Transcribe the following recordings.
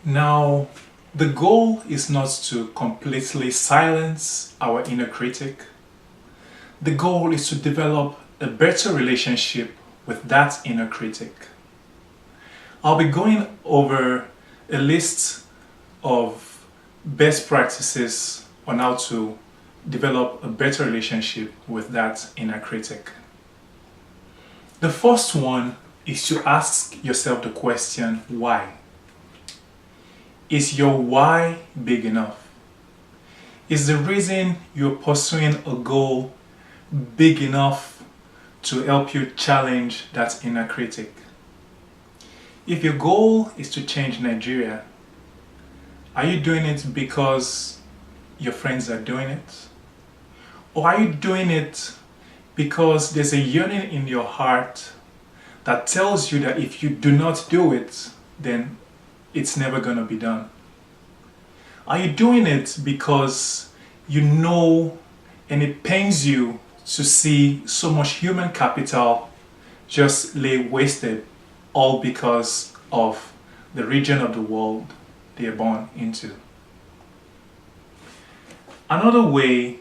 Now, the goal is not to completely silence our inner critic. The goal is to develop a better relationship with that inner critic. I'll be going over a list of best practices on how to develop a better relationship with that inner critic. The first one is to ask yourself the question, why? Is your why big enough? Is the reason you're pursuing a goal big enough to help you challenge that inner critic? If your goal is to change Nigeria, are you doing it because your friends are doing it? Or are you doing it because there's a yearning in your heart that tells you that if you do not do it, then it's never going to be done? Are you doing it because you know and it pains you to see so much human capital just lay wasted, all because of the region of the world they are born into? Another way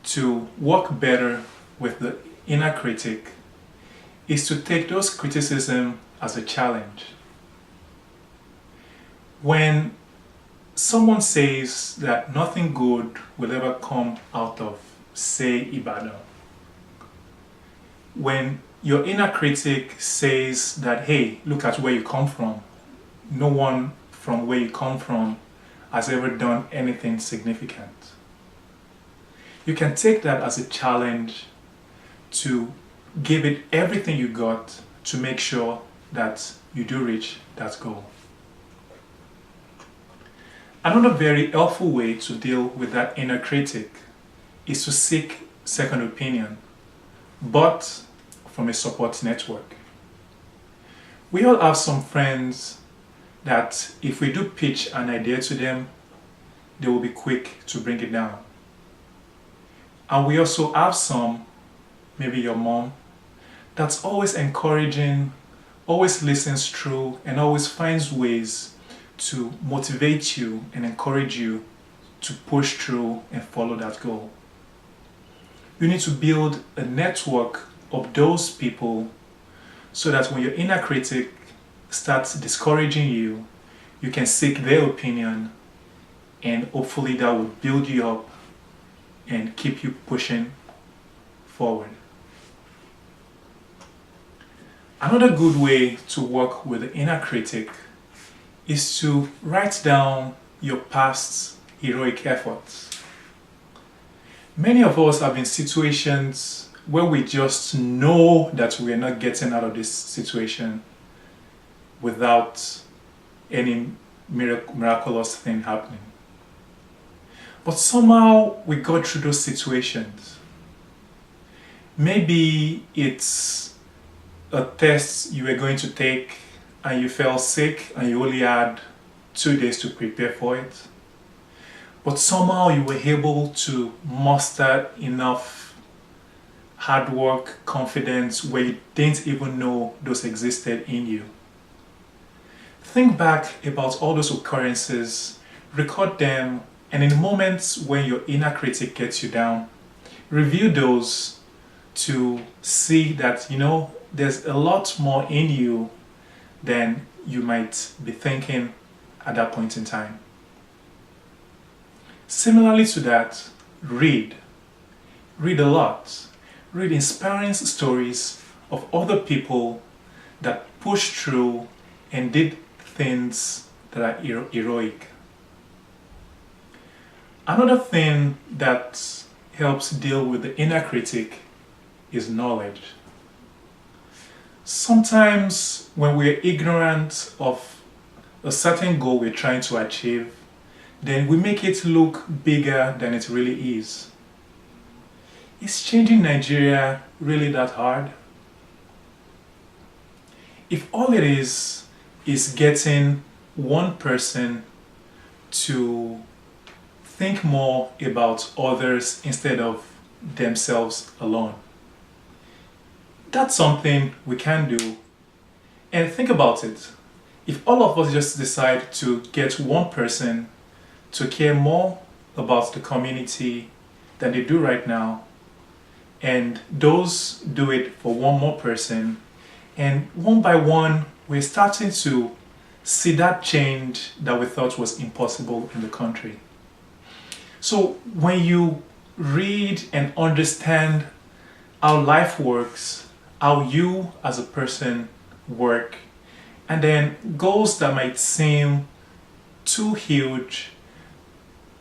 to work better with the inner critic is to take those criticisms as a challenge. When someone says that nothing good will ever come out of, say, Ibadan, when your inner critic says that, hey, look at where you come from, no one from where you come from has ever done anything significant, you can take that as a challenge to give it everything you got to make sure that you do reach that goal. Another very helpful way to deal with that inner critic is to seek second opinion, but from a support network. We all have some friends that if we do pitch an idea to them, they will be quick to bring it down. And we also have some, maybe your mom, that's always encouraging, always listens through, and always finds ways to motivate you and encourage you to push through and follow that goal. You need to build a network of those people so that when your inner critic starts discouraging you, you can seek their opinion, and hopefully that will build you up and keep you pushing forward. Another good way to work with the inner critic is to write down your past heroic efforts. Many of us have been in situations where we just know that we are not getting out of this situation without any miraculous thing happening. But somehow we got through those situations. Maybe it's a test you were going to take and you fell sick and you only had 2 days to prepare for it. But somehow you were able to muster enough hard work, confidence, where you didn't even know those existed in you. Think back about all those occurrences, record them, and in moments when your inner critic gets you down, review those to see that, there's a lot more in you than you might be thinking at that point in time. Similarly to that, read. Read a lot. Read inspiring stories of other people that pushed through and did things that are heroic. Another thing that helps deal with the inner critic is knowledge. Sometimes when we're ignorant of a certain goal we're trying to achieve, then we make it look bigger than it really is. Is changing Nigeria really that hard? If all it is getting one person to think more about others instead of themselves alone, that's something we can do. And think about it. If all of us just decide to get one person to care more about the community than they do right now, and those do it for one more person, and one by one, we're starting to see that change that we thought was impossible in the country. So when you read and understand how life works, how you as a person work, and then goals that might seem too huge,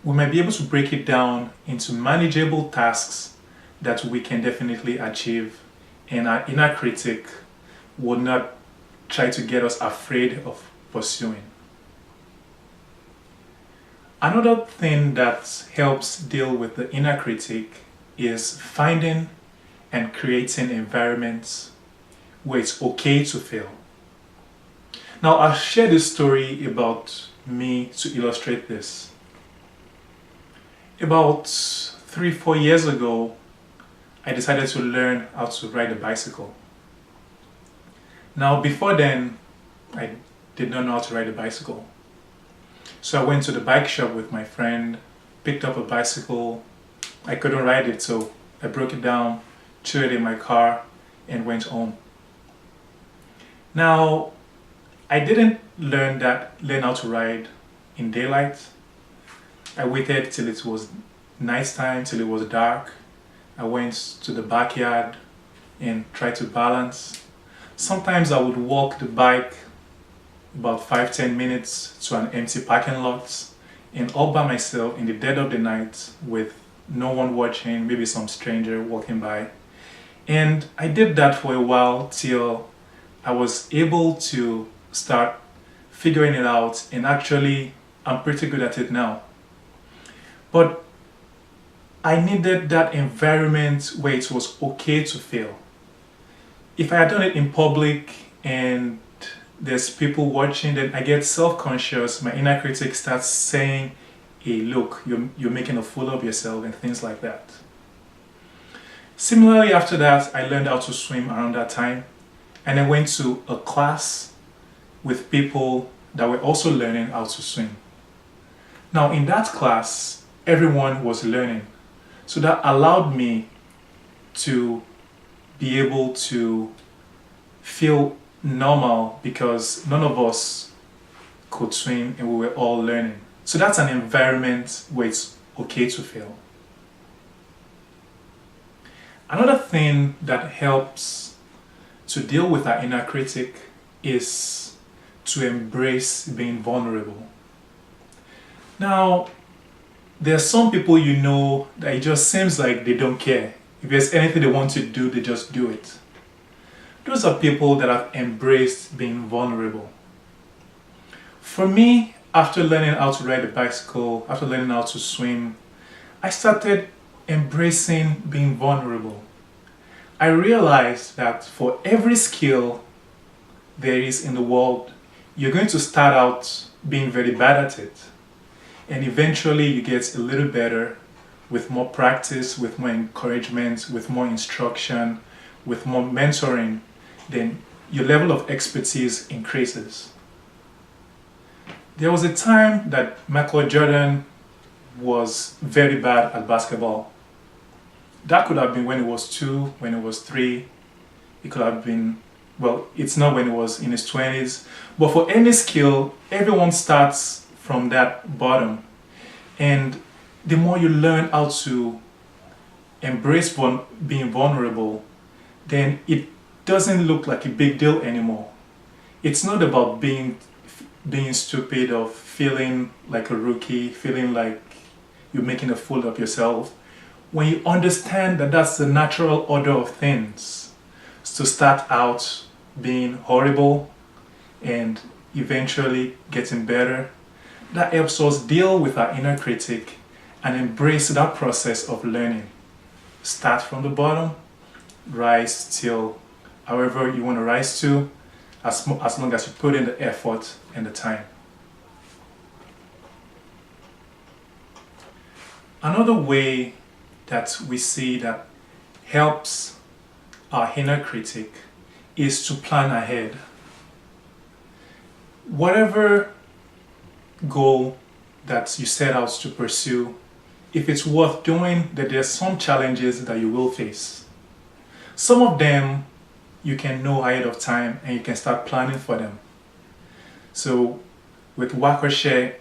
we might be able to break it down into manageable tasks that we can definitely achieve, and our inner critic will not try to get us afraid of pursuing. Another thing that helps deal with the inner critic is finding and creating environments where it's okay to fail. Now, I'll share this story about me to illustrate this. About 3-4 years ago, I decided to learn how to ride a bicycle. Now, before then, I did not know how to ride a bicycle. So I went to the bike shop with my friend, picked up a bicycle. I couldn't ride it, so I broke it down, threw it in my car, and went home. Now, I didn't learn how to ride in daylight. I waited till it was nighttime, till it was dark. I went to the backyard and tried to balance. Sometimes I would walk the bike about 5-10 minutes to an empty parking lot, and all by myself in the dead of the night with no one watching, maybe some stranger walking by. And I did that for a while till I was able to start figuring it out, and actually I'm pretty good at it now. But I needed that environment where it was okay to fail. If I had done it in public and there's people watching, then I get self-conscious. My inner critic starts saying, hey, look, you're making a fool of yourself, and things like that. Similarly, after that, I learned how to swim around that time, and I went to a class with people that were also learning how to swim. Now, in that class, everyone was learning. So that allowed me to be able to feel normal, because none of us could swim and we were all learning. So that's an environment where it's okay to fail. Another thing that helps to deal with our inner critic is to embrace being vulnerable. Now, there are some people you know that it just seems like they don't care. If there's anything they want to do, they just do it. Those are people that have embraced being vulnerable. For me, after learning how to ride a bicycle, after learning how to swim, I started embracing being vulnerable. I realized that for every skill there is in the world, you're going to start out being very bad at it. And eventually you get a little better with more practice, with more encouragement, with more instruction, with more mentoring. Then your level of expertise increases. There was a time that Michael Jordan was very bad at basketball. That could have been when he was 2, when he was 3. It could have been, well, it's not when he was in his 20s. But for any skill, everyone starts from that bottom. And the more you learn how to embrace being vulnerable, then it doesn't look like a big deal anymore. It's not about being stupid or feeling like a rookie, feeling like you're making a fool of yourself. When you understand that that's the natural order of things, to start out being horrible and eventually getting better, that helps us deal with our inner critic and embrace that process of learning. Start from the bottom, rise till however you want to rise to, as long as you put in the effort and the time. Another way that we see that helps our inner critic is to plan ahead. Whatever goal that you set out to pursue, if it's worth doing, then there's some challenges that you will face. Some of them you can know ahead of time and you can start planning for them. So with Wakose,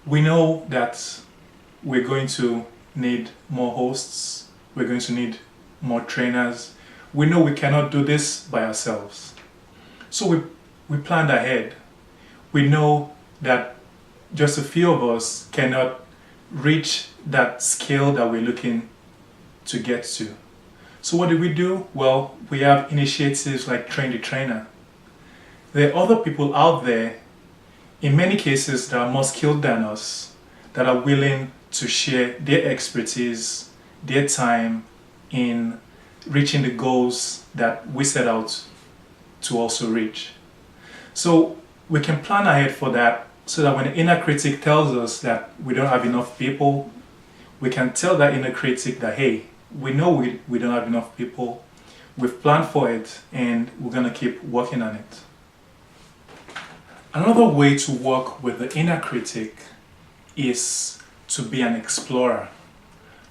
we know that we're going to need more hosts, we're going to need more trainers. We know we cannot do this by ourselves. So we planned ahead. We know that just a few of us cannot reach that scale that we're looking to get to. So what did we do? Well, we have initiatives like Train the Trainer. There are other people out there, in many cases, that are more skilled than us, that are willing to share their expertise, their time in reaching the goals that we set out to also reach. So we can plan ahead for that, so that when the inner critic tells us that we don't have enough people, we can tell that inner critic that, hey, we know we don't have enough people, we've planned for it, and we're going to keep working on it. Another way to work with the inner critic is to be an explorer,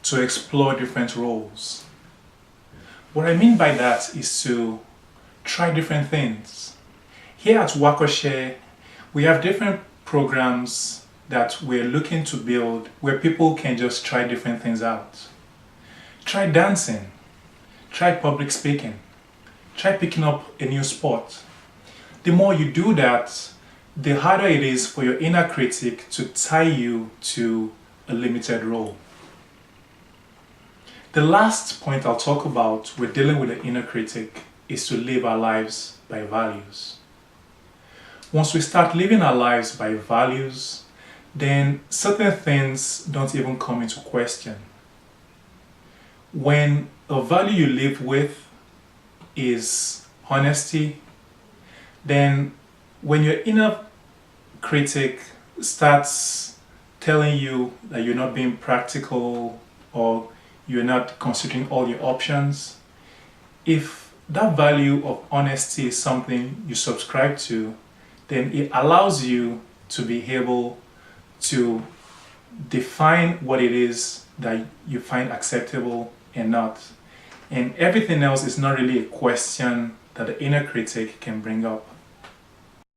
to explore different roles. What I mean by that is to try different things. Here at Wakose, we have different programs that we're looking to build where people can just try different things out. Try dancing, try public speaking, try picking up a new sport. The more you do that, the harder it is for your inner critic to tie you to a limited role. The last point I'll talk about with dealing with the inner critic is to live our lives by values. Once we start living our lives by values, then certain things don't even come into question. When a value you live with is honesty, then when your inner critic starts telling you that you're not being practical or you're not considering all your options, if that value of honesty is something you subscribe to, then it allows you to be able to define what it is that you find acceptable and not. And everything else is not really a question that the inner critic can bring up.